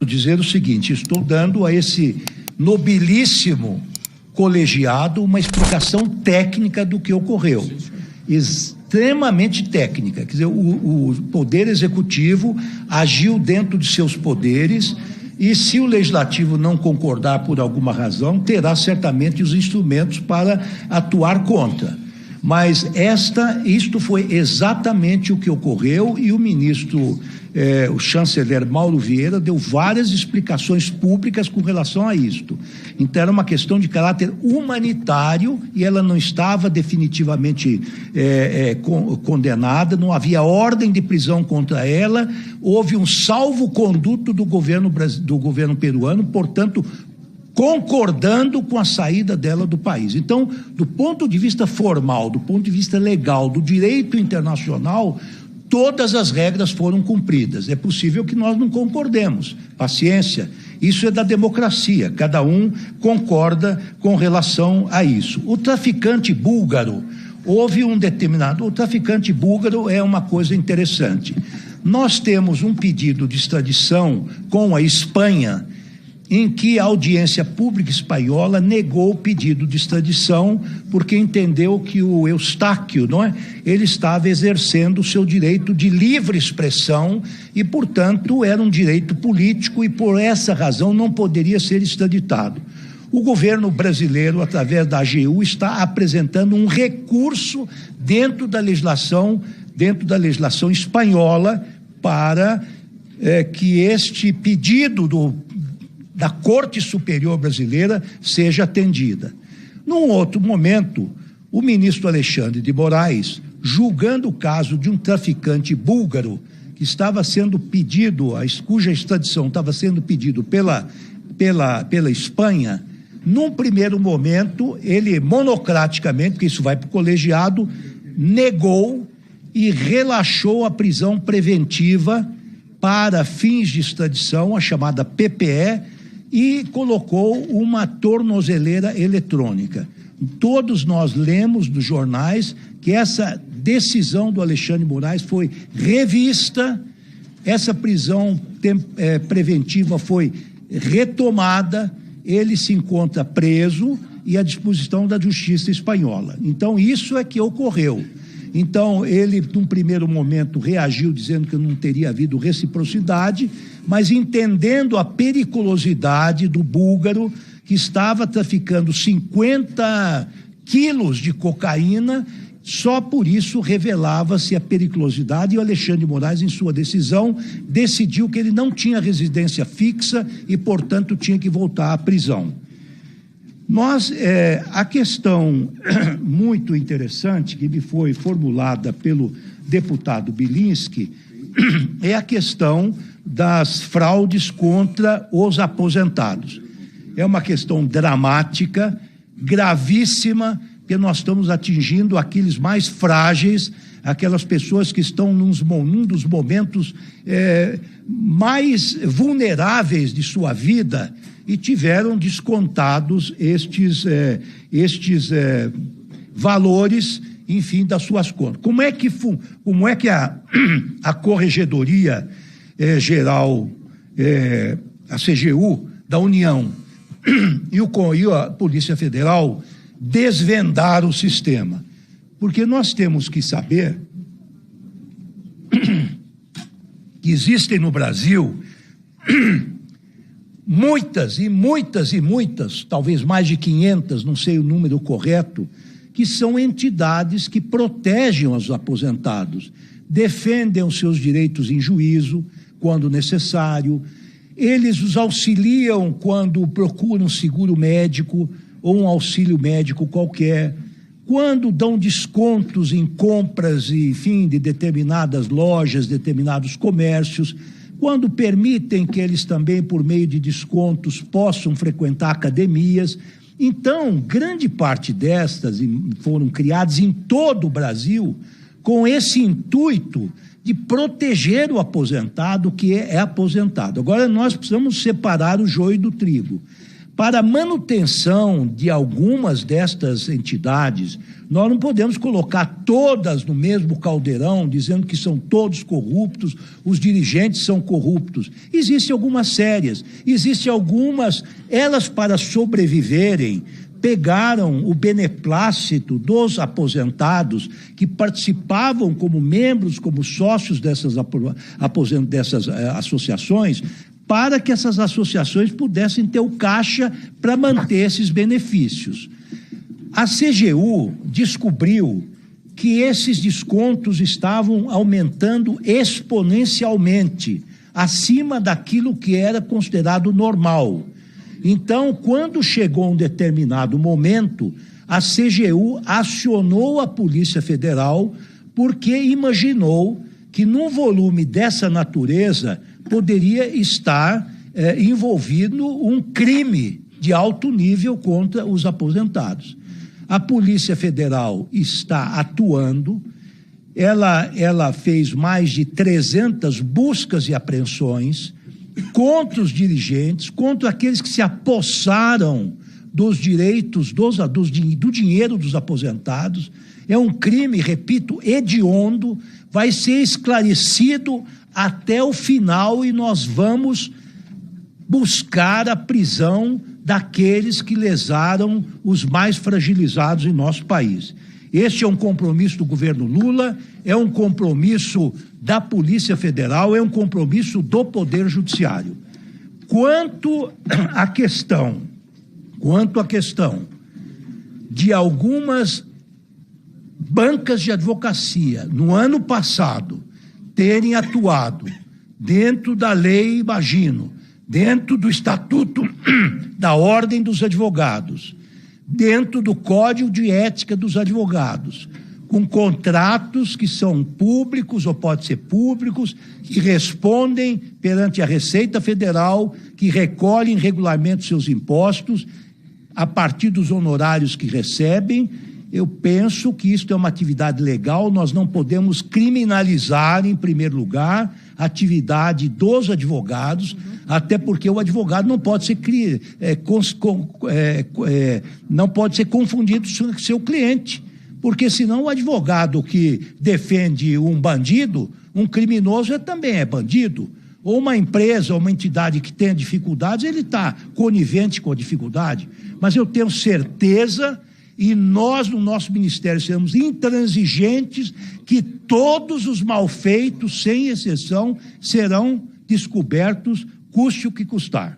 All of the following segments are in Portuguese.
dizer o seguinte: estou dando a esse nobilíssimo colegiado uma explicação técnica do que ocorreu, extremamente técnica. Quer dizer, o Poder Executivo agiu dentro de seus poderes e, se o Legislativo não concordar por alguma razão, terá certamente os instrumentos para atuar contra. Mas isto foi exatamente o que ocorreu, e o ministro, o chanceler Mauro Vieira, deu várias explicações públicas com relação a isto. Então era uma questão de caráter humanitário e ela não estava definitivamente condenada, não havia ordem de prisão contra ela, houve um salvo-conduto do governo peruano, portanto, concordando com a saída dela do país. Então, do ponto de vista formal, do ponto de vista legal, do direito internacional, todas as regras foram cumpridas. É possível que nós não concordemos, paciência, isso é da democracia, cada um concorda com relação a isso. O traficante búlgaro, o traficante búlgaro é uma coisa interessante. Nós temos um pedido de extradição com a Espanha, em que a audiência pública espanhola negou o pedido de extradição porque entendeu que o Eustáquio, ele estava exercendo o seu direito de livre expressão e, portanto, era um direito político e, por essa razão, não poderia ser extraditado. O governo brasileiro, através da AGU, está apresentando um recurso dentro da legislação espanhola para que este pedido da Corte Superior Brasileira seja atendida. Num outro momento, o ministro Alexandre de Moraes, julgando o caso de um traficante búlgaro que estava sendo pedido, cuja extradição estava sendo pedido pela Espanha, num primeiro momento, ele monocraticamente, porque isso vai para o colegiado, negou e relaxou a prisão preventiva para fins de extradição, a chamada PPE, e colocou uma tornozeleira eletrônica. Todos nós lemos nos jornais que essa decisão do Alexandre de Moraes foi revista, essa prisão preventiva foi retomada, ele se encontra preso e à disposição da Justiça Espanhola. Então, isso é que ocorreu. Então, ele, num primeiro momento, reagiu dizendo que não teria havido reciprocidade, mas entendendo a periculosidade do búlgaro, que estava traficando 50 quilos de cocaína, só por isso revelava-se a periculosidade, e o Alexandre de Moraes, em sua decisão, decidiu que ele não tinha residência fixa e, portanto, tinha que voltar à prisão. A questão muito interessante que me foi formulada pelo deputado Bilinski é a questão das fraudes contra os aposentados. É uma questão dramática, gravíssima, porque nós estamos atingindo aqueles mais frágeis, aquelas pessoas que estão num dos momentos mais vulneráveis de sua vida e tiveram descontados estes valores, enfim, das suas contas. Como é que a Corregedoria Geral, a CGU da União e a Polícia Federal desvendaram o sistema? Porque nós temos que saber que existem no Brasil muitas, talvez mais de 500, não sei o número correto, que são entidades que protegem os aposentados, defendem os seus direitos em juízo, quando necessário, eles os auxiliam quando procuram um seguro médico ou um auxílio médico qualquer, quando dão descontos em compras, enfim, de determinadas lojas, determinados comércios, quando permitem que eles também, por meio de descontos, possam frequentar academias. Então, grande parte destas foram criadas em todo o Brasil com esse intuito de proteger o aposentado que é aposentado. Agora, nós precisamos separar o joio do trigo. para a manutenção de algumas destas entidades, nós não podemos colocar todas no mesmo caldeirão, dizendo que são todos corruptos, os dirigentes são corruptos. Existem algumas sérias, existem algumas, elas para sobreviverem, pegaram o beneplácito dos aposentados que participavam como membros, como sócios dessas associações, para que essas associações pudessem ter o caixa para manter esses benefícios. A CGU descobriu que esses descontos estavam aumentando exponencialmente, acima daquilo que era considerado normal. Então, quando chegou um determinado momento, a CGU acionou a Polícia Federal porque imaginou que num volume dessa natureza poderia estar envolvido um crime de alto nível contra os aposentados. A Polícia Federal está atuando, ela fez mais de 300 buscas e apreensões contra os dirigentes, contra aqueles que se apossaram dos direitos, do dinheiro dos aposentados. É um crime, repito, hediondo, vai ser esclarecido até o final e nós vamos buscar a prisão daqueles que lesaram os mais fragilizados em nosso país. Este é um compromisso do governo Lula, é um compromisso da Polícia Federal, é um compromisso do Poder Judiciário. Quanto à questão de algumas bancas de advocacia, no ano passado, terem atuado dentro da lei, imagino, dentro do Estatuto da Ordem dos Advogados, dentro do Código de Ética dos Advogados, com contratos que são públicos ou podem ser públicos, que respondem perante a Receita Federal, que recolhem regularmente seus impostos a partir dos honorários que recebem. Eu penso que isso é uma atividade legal, nós não podemos criminalizar, em primeiro lugar, a atividade dos advogados, até porque o advogado não pode ser, não pode ser confundido com seu cliente, porque senão o advogado que defende um bandido, um criminoso também é bandido. Ou uma empresa, ou uma entidade que tenha dificuldades, ele está conivente com a dificuldade. Mas eu tenho certeza, e nós no nosso ministério seremos intransigentes, que todos os malfeitos, sem exceção, serão descobertos, custe o que custar.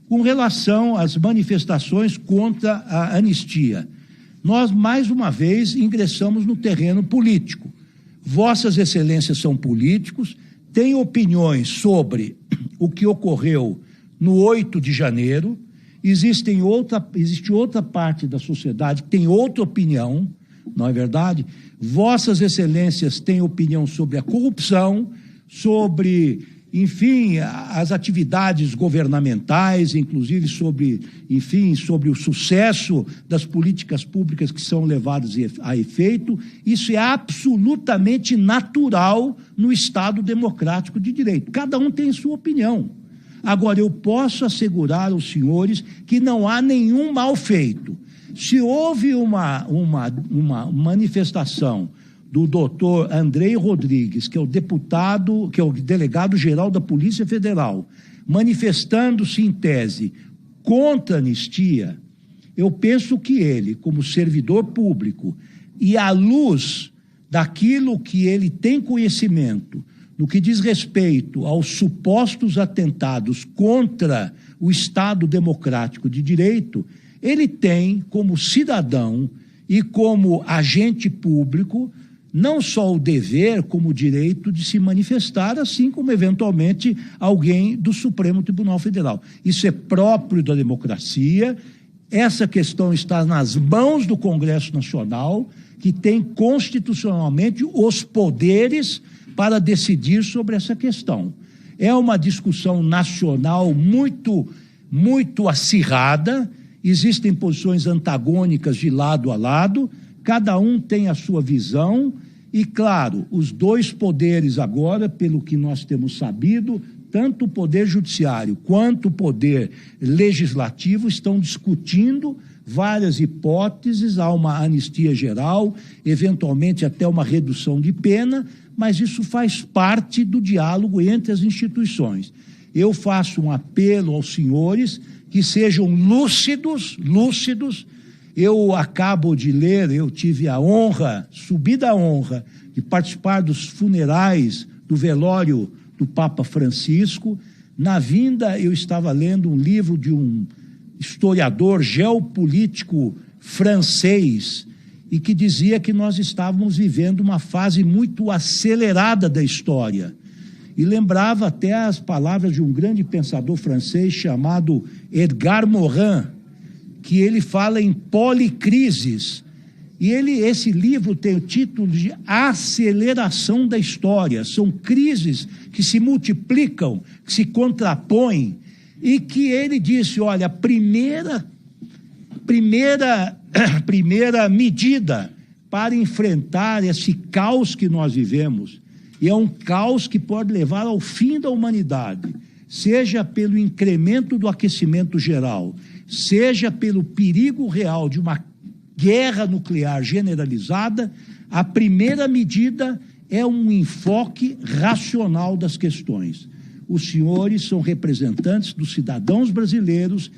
Com relação às manifestações contra a anistia, nós mais uma vez ingressamos no terreno político. Vossas Excelências são políticos, têm opiniões sobre o que ocorreu no 8 de janeiro, existe outra parte da sociedade que tem outra opinião, não é verdade? Vossas Excelências têm opinião sobre a corrupção, sobre, enfim, as atividades governamentais, inclusive sobre o sucesso das políticas públicas que são levadas a efeito. Isso é absolutamente natural no Estado democrático de direito. Cada um tem sua opinião. Agora, eu posso assegurar aos senhores que não há nenhum mal feito. Se houve uma manifestação do doutor Andrei Rodrigues, que é o delegado-geral da Polícia Federal, manifestando-se em tese contra a anistia, eu penso que ele, como servidor público, e à luz daquilo que ele tem conhecimento, no que diz respeito aos supostos atentados contra o Estado democrático de direito, ele tem, como cidadão e como agente público, não só o dever, como o direito de se manifestar, assim como, eventualmente, alguém do Supremo Tribunal Federal. Isso é próprio da democracia. Essa questão está nas mãos do Congresso Nacional, que tem constitucionalmente os poderes para decidir sobre essa questão. É uma discussão nacional muito acirrada, existem posições antagônicas de lado a lado, cada um tem a sua visão e, claro, os dois poderes agora, pelo que nós temos sabido, tanto o Poder Judiciário quanto o Poder Legislativo estão discutindo várias hipóteses, há uma anistia geral, eventualmente até uma redução de pena, mas isso faz parte do diálogo entre as instituições. Eu faço um apelo aos senhores que sejam lúcidos. Eu acabo de ler, eu tive a honra, subida a honra, de participar dos funerais do velório do Papa Francisco. Na vinda, eu estava lendo um livro de um historiador geopolítico francês e que dizia que nós estávamos vivendo uma fase muito acelerada da história. E lembrava até as palavras de um grande pensador francês chamado Edgar Morin, que ele fala em policrises. E esse livro tem o título de Aceleração da História. São crises que se multiplicam, que se contrapõem, e que ele disse, olha, a primeira medida para enfrentar esse caos que nós vivemos, e é um caos que pode levar ao fim da humanidade, seja pelo incremento do aquecimento geral, seja pelo perigo real de uma guerra nuclear generalizada, a primeira medida é um enfoque racional das questões. Os senhores são representantes dos cidadãos brasileiros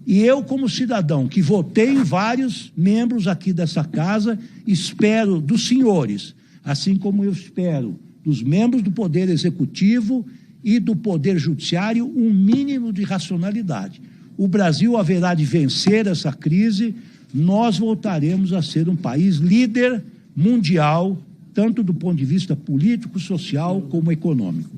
e eu, como cidadão que votei em vários membros aqui dessa casa, espero dos senhores, assim como eu espero dos membros do Poder Executivo e do Poder Judiciário, um mínimo de racionalidade. O Brasil haverá de vencer essa crise, nós voltaremos a ser um país líder mundial, tanto do ponto de vista político, social, como econômico.